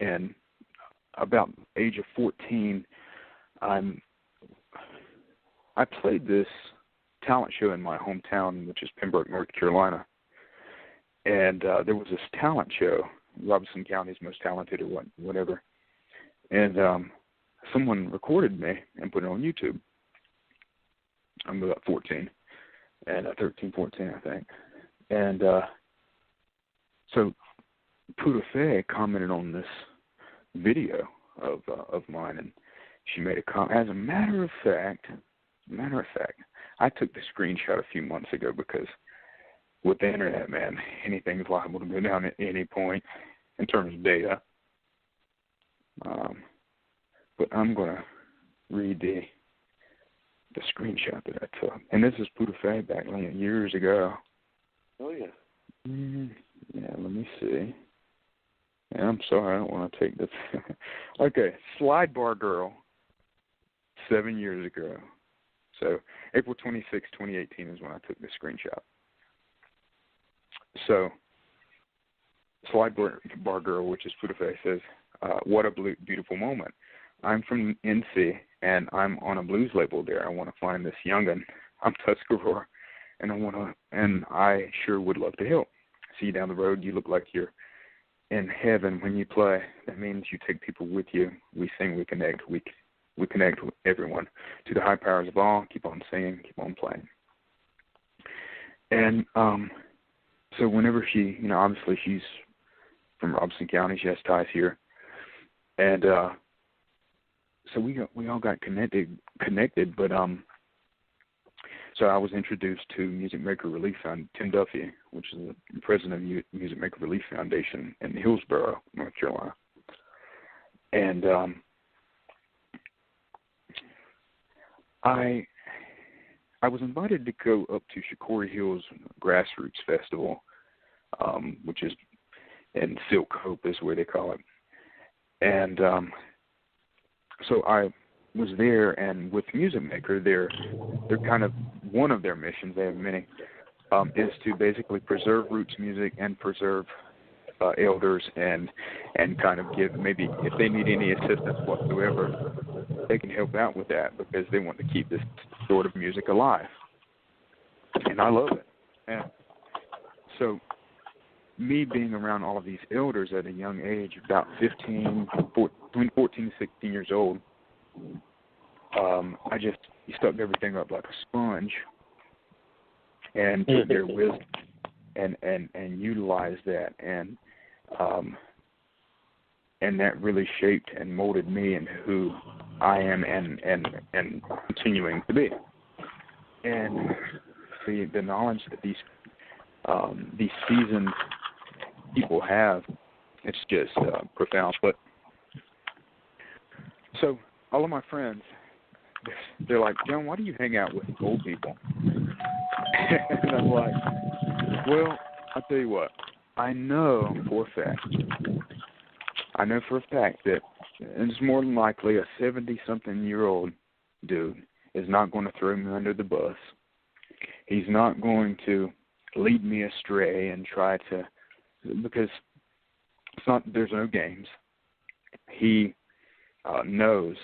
and about age of 14, I played this talent show in my hometown, which is Pembroke, North Carolina. And there was this talent show, Robeson County's Most Talented or whatever. And someone recorded me and put it on YouTube. I'm about 14, and 13, 14, I think. And so Puda Fay commented on this video of mine, and she made a comment. As a matter of fact, I took the screenshot a few months ago because with the internet, man, anything is liable to go down at any point in terms of data. But I'm going to read the screenshot that I took. And this is Puda Fay back years ago. Oh, yeah. Yeah, let me see. And I'm sorry, I don't want to take this. Okay, Slide Bar Girl, 7 years ago. So April 26, 2018 is when I took this screenshot. So Slide Bar Girl, which is Puda Fay, says, what a beautiful moment. I'm from NC, and I'm on a blues label there. I want to find this young'un. I'm Tuscarora, and I sure would love to help. See you down the road. You look like you're in heaven when you play. That means you take people with you. We sing, we connect. We connect with everyone. To the high powers of all, keep on singing, keep on playing. And so whenever she, obviously she's from Robeson County. She has ties here. And so we all got connected, but so I was introduced to Music Maker Relief Foundation, Tim Duffy, which is the president of Music Maker Relief Foundation in Hillsborough, North Carolina. And I was invited to go up to Shikori Hills Grassroots Festival, which is in Silk Hope is where they call it. And so I was there, and with Music Maker, they're kind of one of their missions. They have many, is to basically preserve roots music and preserve elders, and kind of give, maybe if they need any assistance whatsoever, they can help out with that because they want to keep this sort of music alive. And I love it. And so me being around all of these elders at a young age, about between 14 and 16 years old, I just stuck everything up like a sponge and took their wisdom and utilized that, and that really shaped and molded me into who I am and continuing to be. And the knowledge that these seasoned people have, it's just profound. But so all of my friends, they're like, John, why do you hang out with old people? And I'm like, well, I'll tell you what, I know for a fact that it's more than likely a 70-something-year-old dude is not going to throw me under the bus. He's not going to lead me astray and try to, because it's not, there's no games. He knows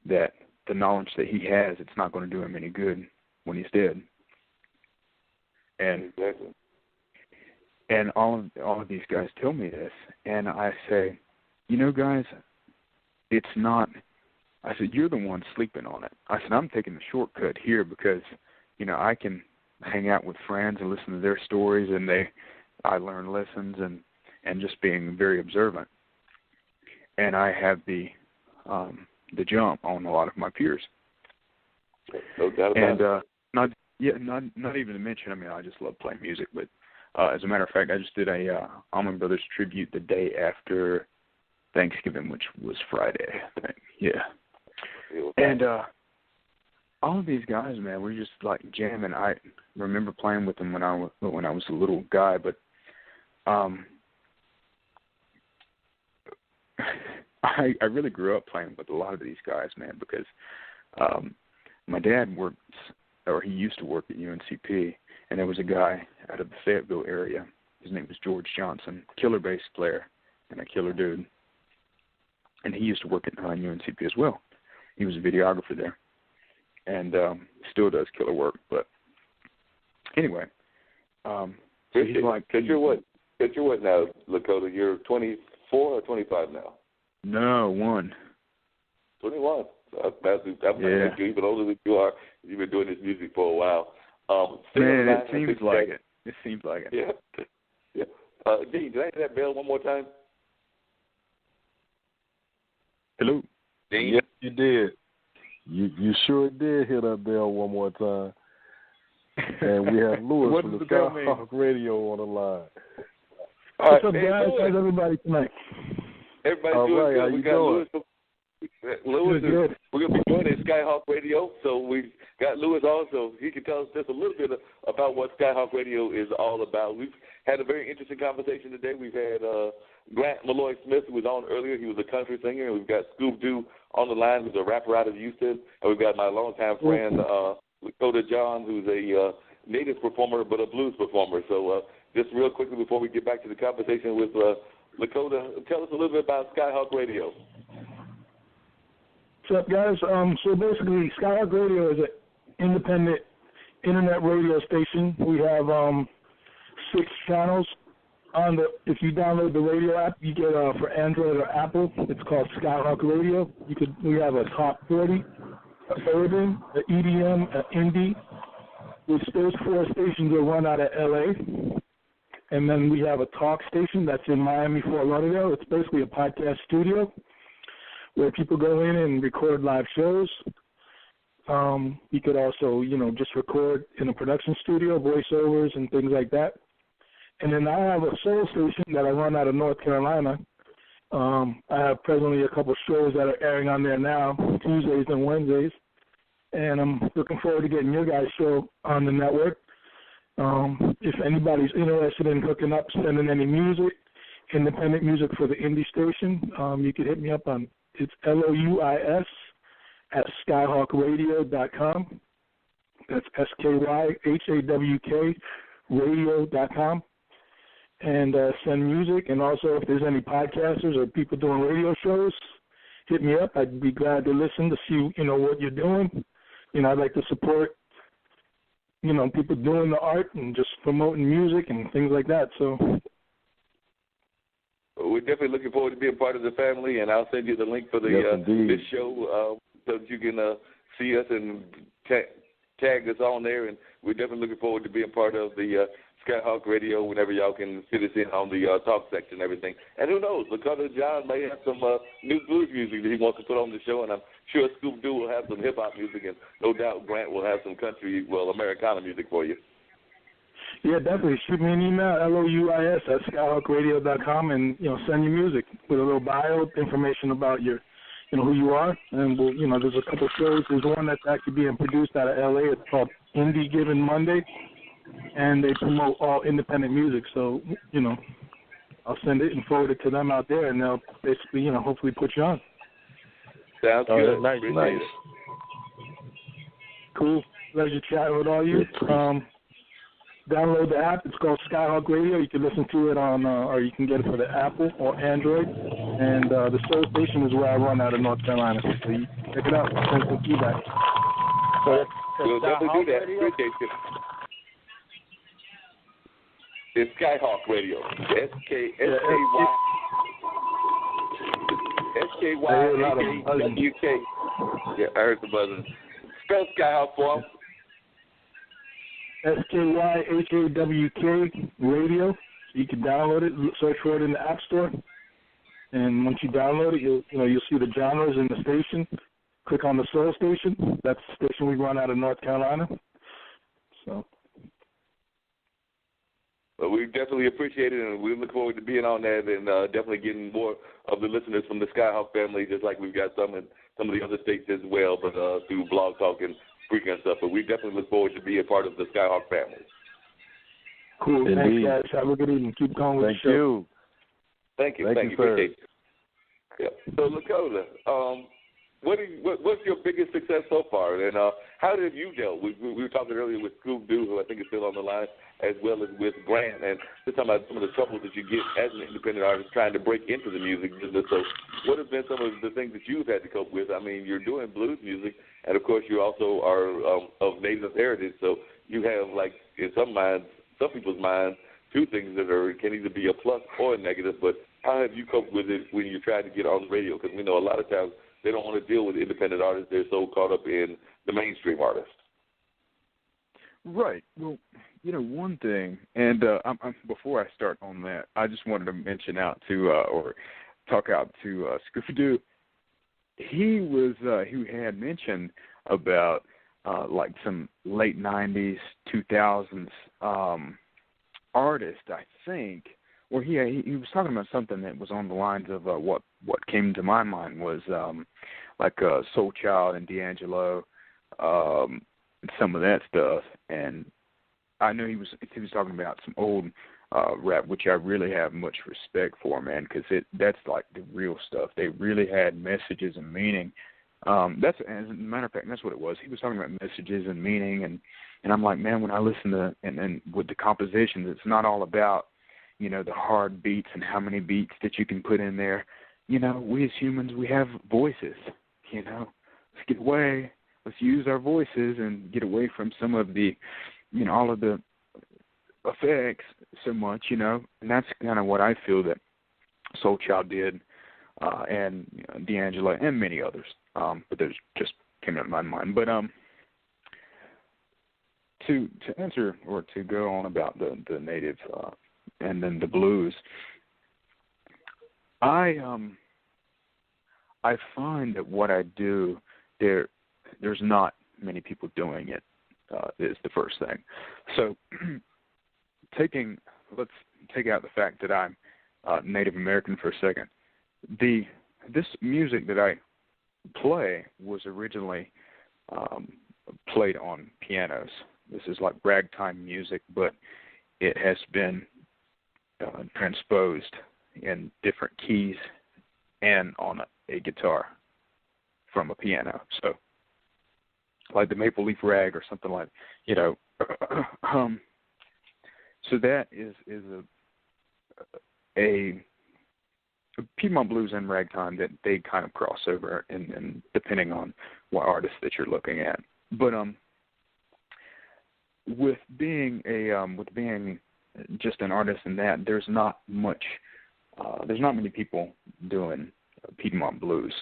that the knowledge that he has, it's not going to do him any good when he's dead. And all of these guys tell me this, and I say, guys, it's not. I said, you're the one sleeping on it. I said, I'm taking the shortcut here because, I can hang out with friends and listen to their stories, and I learn lessons and just being very observant. And I have the jump on a lot of my peers. No doubt about it. Not even to mention, I just love playing music, but as a matter of fact, I just did a Allman Brothers tribute the day after Thanksgiving, which was Friday, I think. Yeah. And all of these guys, man, we're just like jamming. I remember playing with them when I was a little guy, but I really grew up playing with a lot of these guys, man, because my dad he used to work at UNCP, and there was a guy out of the Fayetteville area. His name was George Johnson, killer bass player and a killer dude. and he used to work at UNCP as well. He was a videographer there, and still does killer work. But anyway, so he's like, because you're what now, Lakota? You're 24 or 25 now? No, 1. 21. That's you're even older than you are. You've been doing this music for a while. Man, it seems like it. It seems like it. Yeah. Yeah. Dean, did I hit that bell one more time? Hello. Dean? Yes, you did. You sure did hit that bell one more time. And we have Lewis from the Skyhawk Radio on the line. All right, what's up, guys? How's everybody tonight? Everybody's doing good. We got Lewis. We're going to be joining Skyhawk Radio, so we got Lewis also. He can tell us just a little bit about what Skyhawk Radio is all about. We've had a very interesting conversation today. We've had Maloy Smith, who was on earlier. He was a country singer. And we've got Scoop-Doo on the line, who's a rapper out of Houston. And we've got my longtime friend, Lakota John, who's a native performer but a blues performer. So just real quickly before we get back to the conversation with Lakota, tell us a little bit about Skyhawk Radio. What's up, guys? So basically, Skyhawk Radio is an independent internet radio station. We have 6 channels. If you download the radio app, you get for Android or Apple. It's called Skyhawk Radio. We have a top 40, urban, an EDM, an indie. Those 4 stations are run out of LA. And then we have a talk station that's in Miami, Fort Lauderdale. It's basically a podcast studio where people go in and record live shows. You could also, just record in a production studio, voiceovers and things like that. And then I have a soul station that I run out of North Carolina. I have presently a couple shows that are airing on there now, Tuesdays and Wednesdays. And I'm looking forward to getting your guys' show on the network. If anybody's interested in hooking up, sending any music, independent music for the indie station, you can hit me up on, it's LOUIS at skyhawkradio.com. That's SKYHAWK radio.com. And send music. And also, if there's any podcasters or people doing radio shows, hit me up. I'd be glad to listen to see, what you're doing. I'd like to support, people doing the art and just promoting music and things like that. So we're definitely looking forward to being part of the family, and I'll send you the link for this show so that you can see us and tag us on there. And we're definitely looking forward to being part of the Skyhawk Radio whenever y'all can fit us in on the talk section and everything. And who knows, Lakota John may have some new blues music that he wants to put on the show, and I'm sure Scoop-Doo will have some hip-hop music, and no doubt Grant will have some country, Americana music for you. Yeah, definitely. Shoot me an email, LOUIS at skyhawkradio.com, and, send your music with a little bio, information about your, who you are. And, we'll, there's a couple shows. There's one that's actually being produced out of L.A. It's called Indie Given Monday, and they promote all independent music. So, I'll send it and forward it to them out there, and they'll basically, hopefully put you on. Sounds good. Nice. Cool. Pleasure chatting with all you. Download the app. It's called Skyhawk Radio. You can listen to it on, or you can get it for the Apple or Android. And the soul station is where I run out of North Carolina. So you can check it out. Send some feedback. We'll definitely do that. Appreciate you. It's Skyhawk Radio. SKYHAWK. Yeah, I heard the buzzing. Spell Skyhawk for him. SKYHAWK Radio. You can download it, search for it in the App Store, and once you download it, you'll see the genres in the station. Click on the Soul Station. That's the station we run out of North Carolina. So. Well, we definitely appreciate it, and we look forward to being on that and definitely getting more of the listeners from the Skyhawk family, just like we've got some in some of the other states as well, but through Blog Talk and Freaking and stuff. But we definitely look forward to being a part of the Skyhawk family. Cool. Indeed. Thanks, guys. Have a good evening. Keep going with the show. Thank you. Thank you, sir. Appreciate it. Yeah. So, Lakota, what's your biggest success so far? And how have you dealt? We were talking earlier with Scoop Doo, who I think is still on the line, as well as with Grant, and we're talking about some of the troubles that you get as an independent artist trying to break into the music business. So what have been some of the things that you've had to cope with? I mean, you're doing blues music, and of course you also are of Native heritage, so you have, like, in some people's minds, two things that can either be a plus or a negative. But how have you coped with it when you're trying to get on the radio? Because we know a lot of times they don't want to deal with independent artists. They're so caught up in the mainstream artists. Right. Well, one thing, and before I start on that, I just wanted to mention out to or talk out to Scoop-Doo. He had mentioned about like some late 90s, 2000s artist, I think. Or he was talking about something that was on the lines of what came to my mind was like Soul Child and D'Angelo, some of that stuff. And I know he was talking about some old rap, which I really have much respect for, man, because that's like the real stuff. They really had messages and meaning. That's, as a matter of fact, that's what it was. He was talking about messages and meaning, and I'm like, man, when I listen to and with the compositions, it's not all about the hard beats and how many beats that you can put in there. We as humans, we have voices. Let's get away. Let's use our voices and get away from some of the, all of the effects so much, and that's kind of what I feel that Soul Child did, and D'Angelo and many others. But those just came up in my mind. But to answer or to go on about the native and then the blues, I find that what I do there's not many people doing it is the first thing. So let's take out the fact that I'm Native American for a second. This music that I play was originally played on pianos. This is like ragtime music, but it has been transposed in different keys and on a guitar from a piano. So like the Maple Leaf Rag or something like, so that is a Piedmont blues and ragtime that they kind of cross over, and depending on what artist that you're looking at. But with being just an artist in that, there's not many people doing Piedmont blues.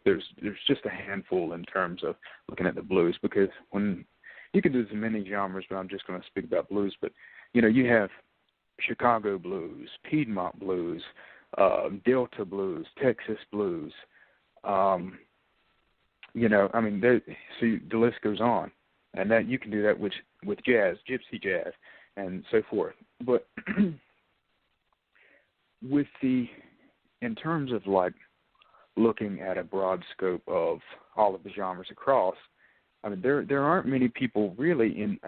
There's just a handful in terms of looking at the blues, because when you can do many genres, but I'm just going to speak about blues. But you have Chicago blues, Piedmont blues, Delta blues, Texas blues. So the list goes on, and that you can do that with jazz, gypsy jazz, and so forth. But in terms of like looking at a broad scope of all of the genres across, there aren't many people really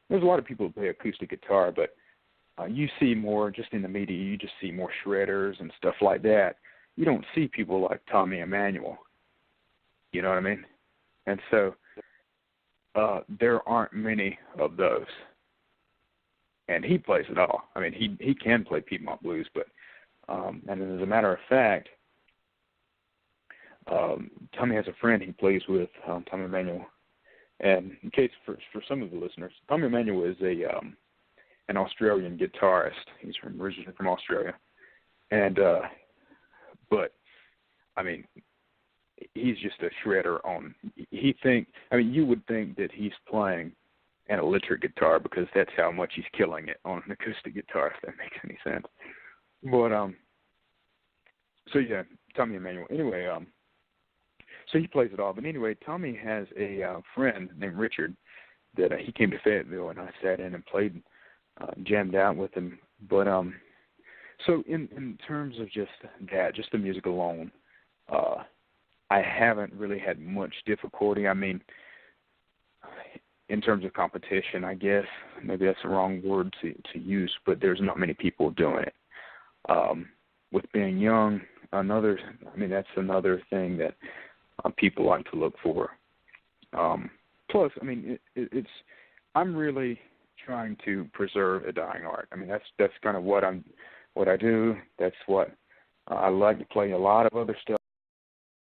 there's a lot of people who play acoustic guitar, but you see more just in the media. You just see more shredders and stuff like that. You don't see people like Tommy Emmanuel. You know what I mean? And so there aren't many of those. And he plays it all. He can play Piedmont blues, but and as a matter of fact, Tommy has a friend he plays with, Tommy Emmanuel. And in case for some of the listeners, Tommy Emmanuel is an Australian guitarist. He's originally from Australia, and but he's just a shredder on. You would think that he's playing an electric guitar, because that's how much he's killing it on an acoustic guitar, if that makes any sense. But so yeah, Tommy Emmanuel. Anyway, so he plays it all. But anyway, Tommy has a friend named Richard that he came to Fayetteville, and I sat in and played, jammed out with him. But so in terms of just the music alone, I haven't really had much difficulty. In terms of competition, I guess maybe that's the wrong word to use, but there's not many people doing it. With being young, that's another thing that people like to look for. Plus, I mean, I'm really trying to preserve a dying art. I mean, that's kind of what I do. That's what I like to play a lot of other stuff.